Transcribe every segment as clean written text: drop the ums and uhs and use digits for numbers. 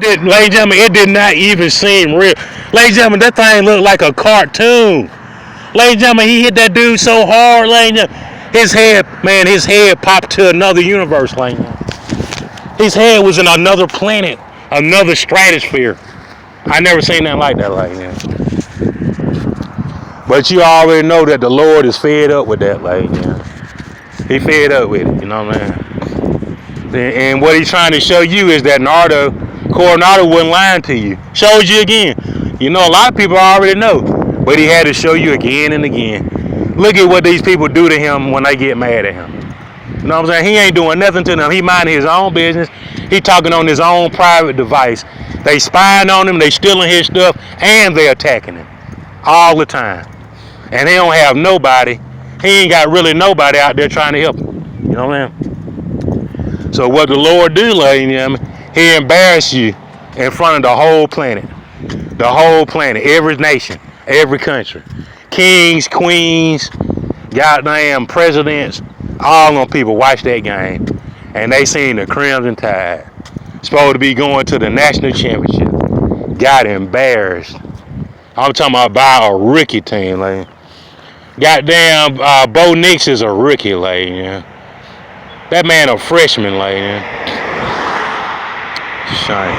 did, ladies and gentlemen, it did not even seem real. Ladies and gentlemen, that thing looked like a cartoon. Ladies and gentlemen, he hit that dude so hard, ladies and gentlemen, his head popped to another universe, ladies and gentlemen. His head was in another planet, another stratosphere. I never seen nothing like that, ladies and gentlemen. But you already know that the Lord is fed up with that, ladies and gentlemen. He fed up with it, you know what I'm saying? And what he's trying to show you is that Coronado wasn't lying to you. Showed you again. You know, a lot of people already know, but he had to show you again and again. Look at what these people do to him when they get mad at him. You know what I'm saying? He ain't doing nothing to them. He minding his own business. He talking on his own private device. They spying on him, they stealing his stuff, and they attacking him all the time. And he don't have nobody. He ain't got really nobody out there trying to help him. You know what I mean? So what the Lord do, ladies and gentlemen, he embarrass you in front of the whole planet. The whole planet, every nation, every country. Kings, queens, goddamn presidents, all them people watch that game. And they seen the Crimson Tide. Supposed to be going to the national championship. Got embarrassed. I'm talking about by a rookie team, like. Goddamn, Bo Nix is a rookie, like, yeah. That man a freshman, like, yeah. Shame.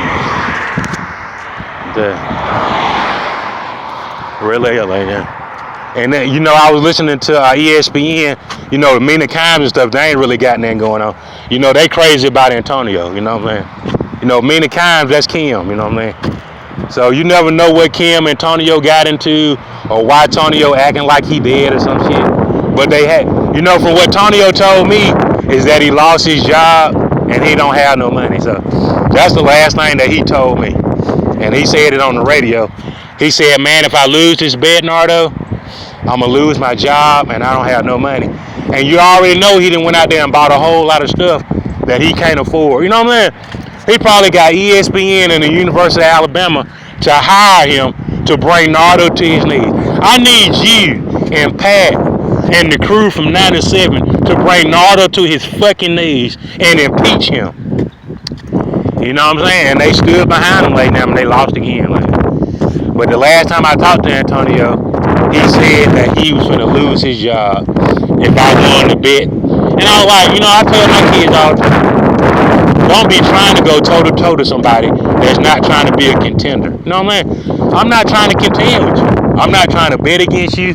Really, like, yeah. And then, you know, I was listening to ESPN, you know, the Mina Kimes and stuff, they ain't really got nothing going on. You know, they crazy about Antonio, you know what I'm saying? You know, Mina Kimes, that's Kim, you know what I'm saying? So you never know what Kim Antonio got into or why Tonio acting like he did or some shit. But they had, you know, from what Tonio told me is that he lost his job and he don't have no money. So that's the last thing that he told me. And he said it on the radio. He said, man, if I lose this bet, Nardo, I'm going to lose my job and I don't have no money. And you already know he done went out there and bought a whole lot of stuff that he can't afford. You know what I'm saying? He probably got ESPN and the University of Alabama to hire him to bring Nardo to his knees. I need you and Pat and the crew from 97 to bring Nardo to his fucking knees and impeach him. You know what I'm saying? And they stood behind him like now and they lost again. Like. But the last time I talked to Antonio, he said that he was going to lose his job if I won the bet. And I was like, you know, I tell my kids all the time, don't be trying to go toe-to-toe to somebody that's not trying to be a contender. You know what I mean? I'm not trying to contend with you. I'm not trying to bet against you.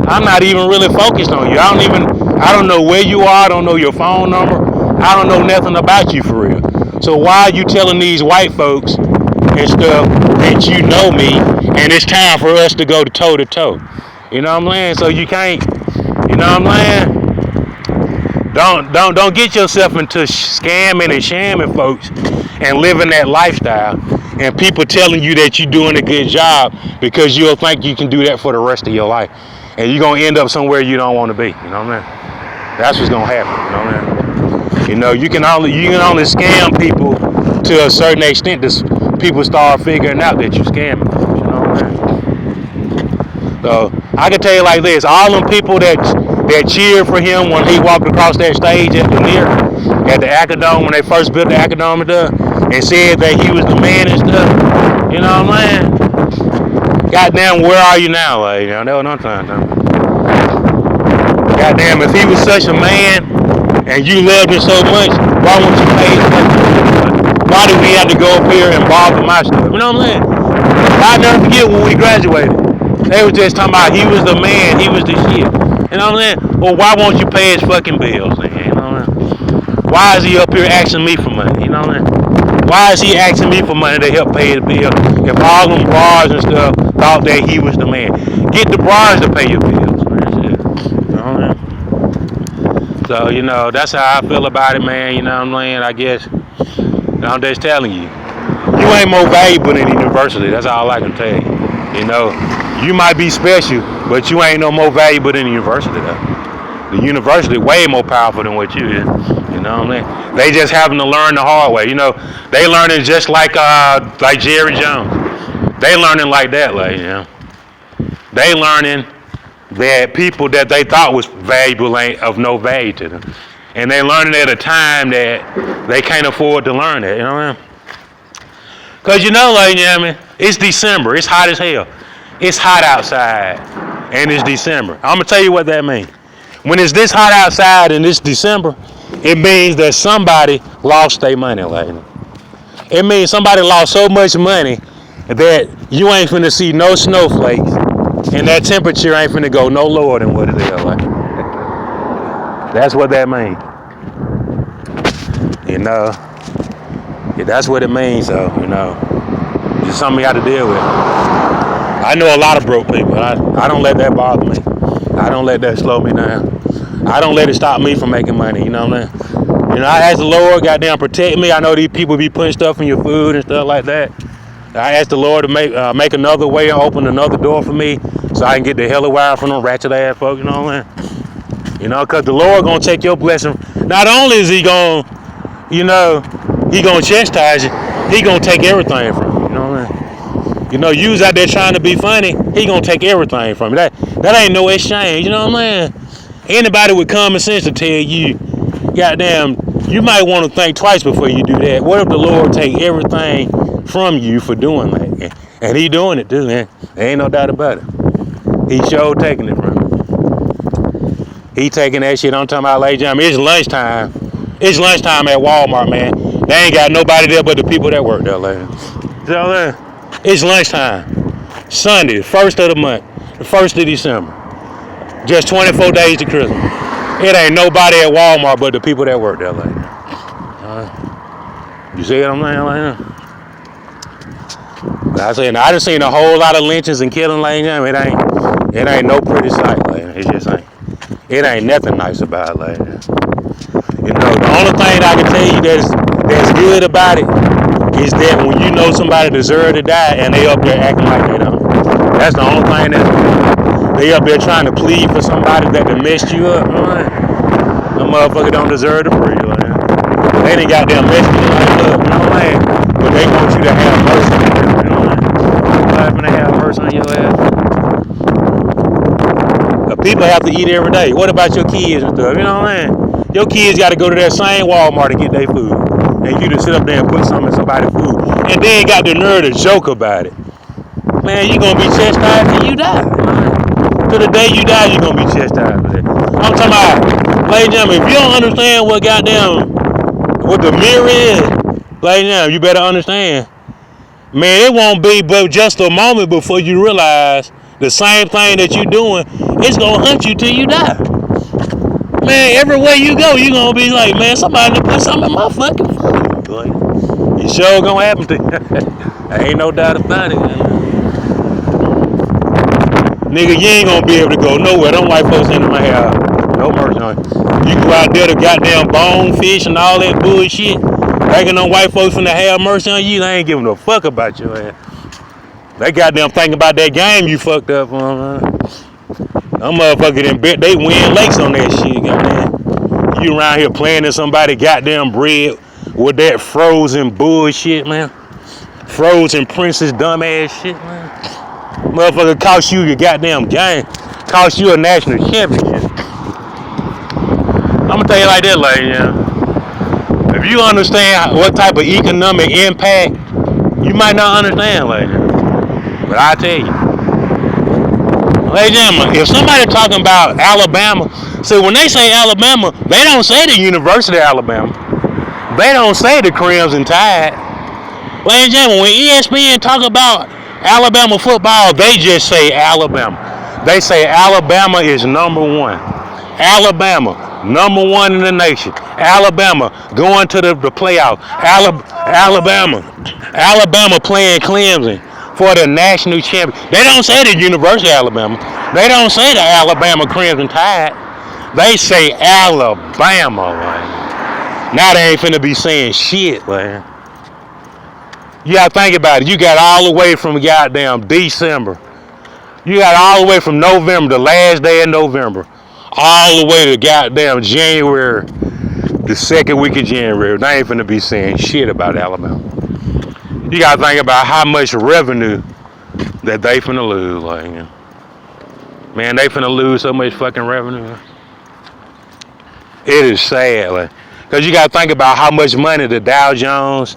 I'm not even really focused on you. I don't know where you are. I don't know your phone number. I don't know nothing about you for real. So why are you telling these white folks and stuff that you know me and it's time for us to go toe-to-toe? You know what I'm saying? So you can't, you know what I'm saying? Don't get yourself into scamming and shamming folks and living that lifestyle and people telling you that you're doing a good job because you'll think you can do that for the rest of your life. And you're going to end up somewhere you don't want to be. You know what I mean? That's what's going to happen. You know what I mean? You know, you can only scam people to a certain extent that people start figuring out that you're scamming. You know what I mean? So I can tell you like this, all them people that cheered for him when he walked across that stage at the Acadome when they first built the Acadome and stuff, and said that he was the man and stuff. You know what I'm saying? Goddamn, where are you now? Like, you know, that was no time. Goddamn, if he was such a man and you loved him so much, why won't you pay his money? Why did we have to go up here and borrow my stuff? You know what I'm saying? I'll never forget when we graduated. They was just talking about he was the man, he was the shit. You know what I'm saying? Well, why won't you pay his fucking bills, man? You know what I mean? Why is he up here asking me for money? You know what I mean? Why is he asking me for money to help pay the bill if all them bars and stuff thought that he was the man? Get the bars to pay your bills, man. Shit. You know what I mean? So, you know, that's how I feel about it, man. You know what I'm saying? I guess, I'm just telling you. You ain't more valuable than the university. That's all I can tell you. You know, you might be special, but you ain't no more valuable than the university, though. The university way more powerful than what you is. You know what I mean? They just having to learn the hard way. You know, they learning just like Jerry Jones. They learning like that, like, you know. They learning that people that they thought was valuable ain't of no value to them. And they learning at a time that they can't afford to learn it, you know what I mean? Cause you know, like, you know what I mean, it's December. It's hot as hell. It's hot outside, and it's December. I'm gonna tell you what that means. When it's this hot outside and it's December, it means that somebody lost their money, like. It means somebody lost so much money that you ain't finna see no snowflakes, and that temperature ain't finna go no lower than what it is, like. That's what that means. You know, yeah, that's what it means. So, you know, it's something you got to deal with. I know a lot of broke people. I don't let that bother me. I don't let that slow me down. I don't let it stop me from making money. You know what I'm saying? You know, I ask the Lord, goddamn, protect me. I know these people be putting stuff in your food and stuff like that. I ask the Lord to make another way and open another door for me so I can get the hell away from them ratchet ass folks. You know what I'm saying? You know, because the Lord gonna take your blessing. Not only is he gonna, you know, he gonna chastise you, he gonna take everything from you. You know what I mean? You know, you was out there trying to be funny, he gonna take everything from you. That ain't no exchange. You know what I'm saying? Anybody with common sense to tell you, goddamn, you might want to think twice before you do that. What if the Lord take everything from you for doing that? And he doing it too, man. There ain't no doubt about it. He sure taking it from you. He taking that shit. I'm talking about, late jam. It's lunchtime. It's lunchtime at Walmart, man. They ain't got nobody there but the people that work there, lady. So, it's lunchtime. Sunday, 1st of the month, the 1st of December. Just 24 days to Christmas. It ain't nobody at Walmart but the people that work there, like. You see what I'm saying, like? But I done seen a whole lot of lynchings and killing, like, it ain't no pretty sight, like. It just ain't. It ain't nothing nice about it, like. You know, the only thing I can tell you that's good about it is that when you know somebody deserves to die and they up there acting like they don't. That's the only thing that's good. They up there trying to plead for somebody that done messed you up, right? Them motherfucker don't deserve to breathe, man. They done goddamn messed you up, you know what I mean? But they want you to have mercy on them, you know what I mean? Why when they have mercy on your ass? But people have to eat every day. What about your kids and stuff, you know what I mean? Your kids got to go to that same Walmart to get their food. And you just sit up there and put something in somebody's food. And then got the nerve to joke about it. Man, you going to be chastised till you die. To the day you die, you're going to be chastised for that. I'm talking about, ladies and gentlemen, if you don't understand what the mirror is, ladies and gentlemen, you better understand. Man, it won't be but just a moment before you realize the same thing that you're doing, it's going to hunt you till you die. Man, everywhere you go, you're going to be like, man, somebody done put something in my fucking food. Like, it sure going to happen to you. Ain't no doubt about it, man. Nigga, you ain't gonna be able to go nowhere. Them white folks into my house. No mercy on you. You go out there to goddamn bonefish and all that bullshit. Thinking them white folks finna have mercy on you. They ain't giving a fuck about your ass. They goddamn thinking about that game you fucked up on, man. Them motherfuckers done bet they win lakes on that shit, goddamn. You around here playing in somebody goddamn bread with that frozen bullshit, man. Frozen princess dumbass shit, man. Motherfucker cost you your goddamn game. Cost you a national championship. I'm gonna tell you like that, like, if you understand what type of economic impact, you might not understand, like, but I tell you, ladies and gentlemen, if somebody talking about Alabama, see, when they say Alabama, they don't say the University of Alabama. They don't say the Crimson Tide. Ladies and gentlemen, when ESPN talk about Alabama football, they just say Alabama. They say Alabama is number one. Alabama, number one in the nation. Alabama going to the playoff. Alabama playing Clemson for the national champion. They don't say the University of Alabama. They don't say the Alabama Crimson Tide. They say Alabama, man. Now they ain't finna be saying shit, man. You gotta think about it. You got all the way from goddamn December. You got all the way from November, the last day of November, all the way to goddamn January, the second week of January. They ain't finna be saying shit about Alabama. You gotta think about how much revenue that they finna lose. Like, man, they finna lose so much fucking revenue. It is sad, like, cause you gotta think about how much money the Dow Jones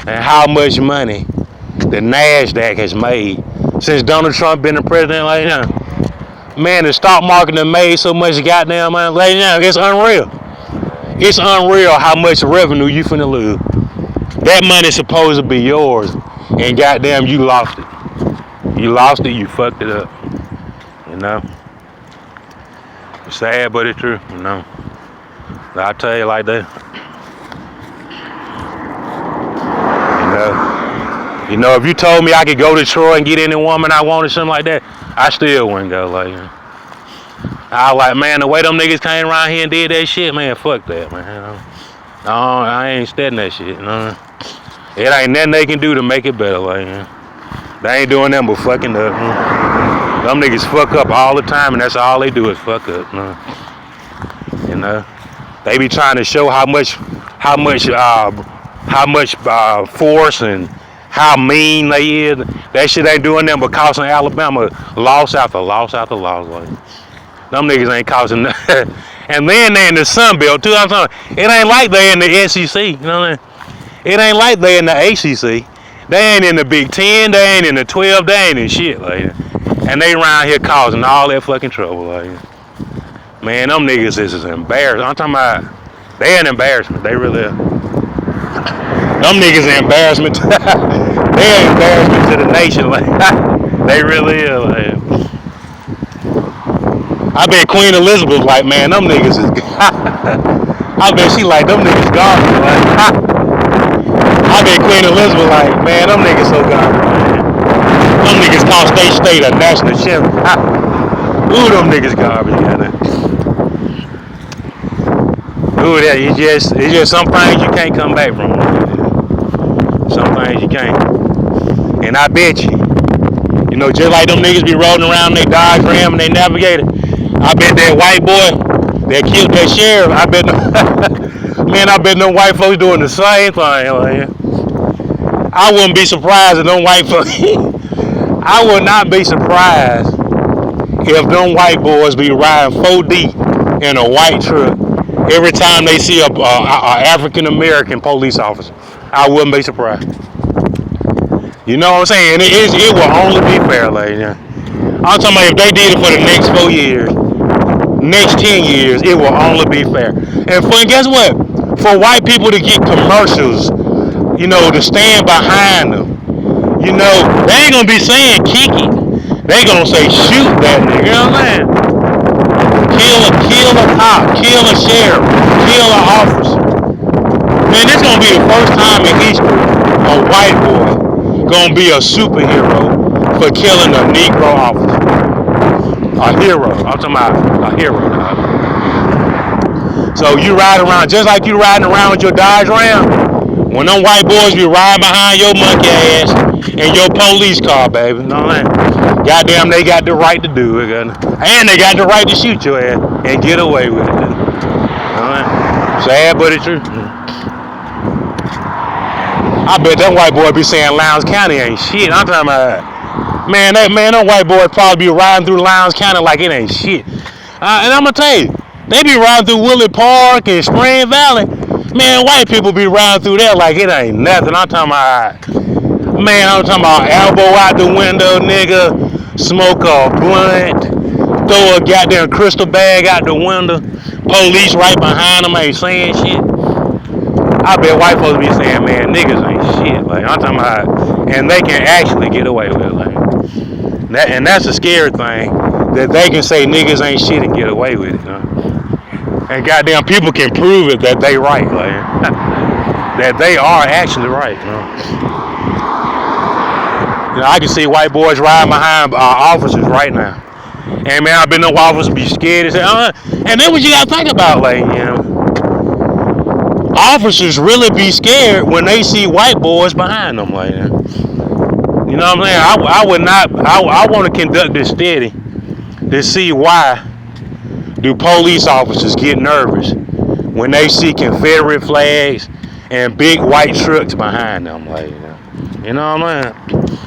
and how much money the NASDAQ has made since Donald Trump been the president. Like, man, the stock market has made so much goddamn money. Like, it's unreal. It's unreal how much revenue you finna lose. That money's supposed to be yours, and goddamn, you lost it. You lost it. You fucked it up. You know. It's sad, but it's true. You know. I tell you like that. You know, if you told me I could go to Troy and get any woman I wanted, something like that, I still wouldn't go. Like, I was like, man, the way them niggas came around here and did that shit, man, fuck that, man. No, I ain't studying that shit. It ain't nothing they can do to make it better. Like, they ain't doing nothing but fucking up. Them niggas fuck up all the time, and that's all they do is fuck up. You know, they be trying to show how much force and how mean they is. That shit ain't doing nothing but costing Alabama loss after loss after loss. Like, them niggas ain't causing nothing. And then they in the Sun Belt too. I'm talking, it ain't like they in the SEC. You know what I mean? It ain't like they in the ACC. They ain't in the Big Ten. They ain't in the 12. They ain't in shit. Like, and they around here causing all that fucking trouble. Like, man, them niggas is embarrassing. I'm talking about, they an embarrassment. They really are. Them niggas an embarrassment. They an embarrassment to the nation. Like, they really are. Like, I bet Queen Elizabeth like, man, them niggas is. I bet she like, them niggas garbage. Like, I bet Queen Elizabeth like, man, them niggas so garbage. Man. Them niggas cost they state a national champion. Ooh, them niggas garbage. Ooh, it's just some things you can't come back from. Some things you can't. And I bet you, just like them niggas be rolling around their Dodge Ram and they Navigator, I bet that white boy that killed that sheriff, I bet them white folks doing the same thing. Like, I wouldn't be surprised if them white folks, I would not be surprised if them white boys be riding 4 deep in a white truck every time they see a African American police officer. I wouldn't be surprised. You know what I'm saying? It will only be fair, like, I'm talking about if they did it for the next 4 years, next 10 years, it will only be fair. And guess what? For white people to get commercials, to stand behind them, they ain't gonna be saying kick it. They gonna say shoot that nigga. You know what I'm saying? Kill a cop, kill a sheriff, kill an officer. Man, this gonna be the first time in history a white boy gonna be a superhero for killing a Negro officer. A hero. I'm talking about a hero, dog. So you ride around just like you riding around with your Dodge Ram. When them white boys be riding behind your monkey ass in your police car, baby. You know what I mean? Goddamn, they got the right to do it. And they got the right to shoot your ass and get away with it. You know what I mean? Sad, but it's true. I bet that white boy be saying Lowndes County ain't shit. I'm talking about, man, that white boy probably be riding through Lowndes County like it ain't shit. And I'm gonna tell you, they be riding through Willie Park and Spring Valley. Man, white people be riding through there like it ain't nothing. I'm talking about, elbow out the window, nigga, smoke a blunt, throw a goddamn crystal bag out the window, police right behind them ain't saying shit. I bet white folks be saying, man, niggas ain't shit. Like, I'm talking about, and they can actually get away with it. Like, and that's a scary thing, that they can say niggas ain't shit and get away with it. And goddamn, people can prove it that they right. Like, that they are actually right. I can see white boys riding behind officers right now. And man, I bet no officers be scared and say, and then what you gotta think about, like, officers really be scared when they see white boys behind them, like, you know what I'm saying? I want to conduct this study to see why do police officers get nervous when they see Confederate flags and big white trucks behind them, like, you know what I'm saying?